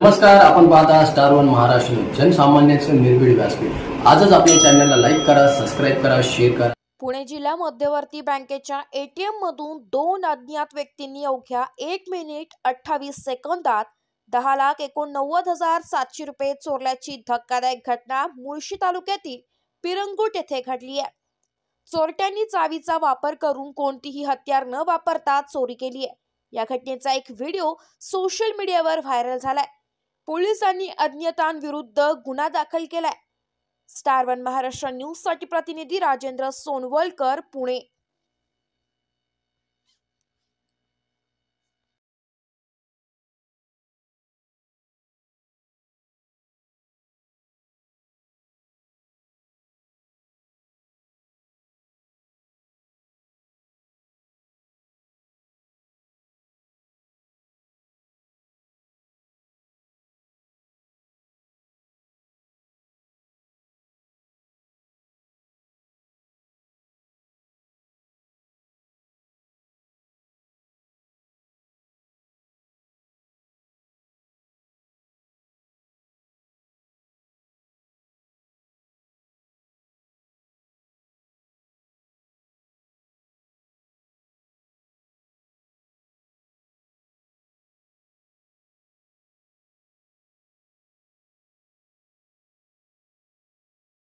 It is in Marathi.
नमस्कार, आपण पाहता स्टार वन महाराष्ट्र न्यूज, जनसामान्यांचं निर्भीड व्यासपीठ। आजच आपल्या चॅनलला लाईक करा, सबस्क्राइब करा, शेअर करा। पुणे जिल्हा मध्यवर्ती बँकेच्या एटीएम मधून 2 अज्ञात व्यक्तींनी अवघ्या 1 मिनिट 28 सेकंदात 10,89,700 रुपये चोरल्याची धक्कादायक घटना मुळशी तालुक्यातील पिरंगुट येथे घडली आहे। चोरट्यांनी चावीचा वापर करून कोणतीही हत्यार न वापरता चोरी केली आहे। या घटनेचा एक व्हिडिओ सोशल मीडियावर व्हायरल झालाय। पोलिसांनी अज्ञातांविरुद्ध गुन्हा दाखल केलाय। स्टार वन महाराष्ट्र न्यूज साठी प्रतिनिधी राजेंद्र सोनवलकर, पुणे।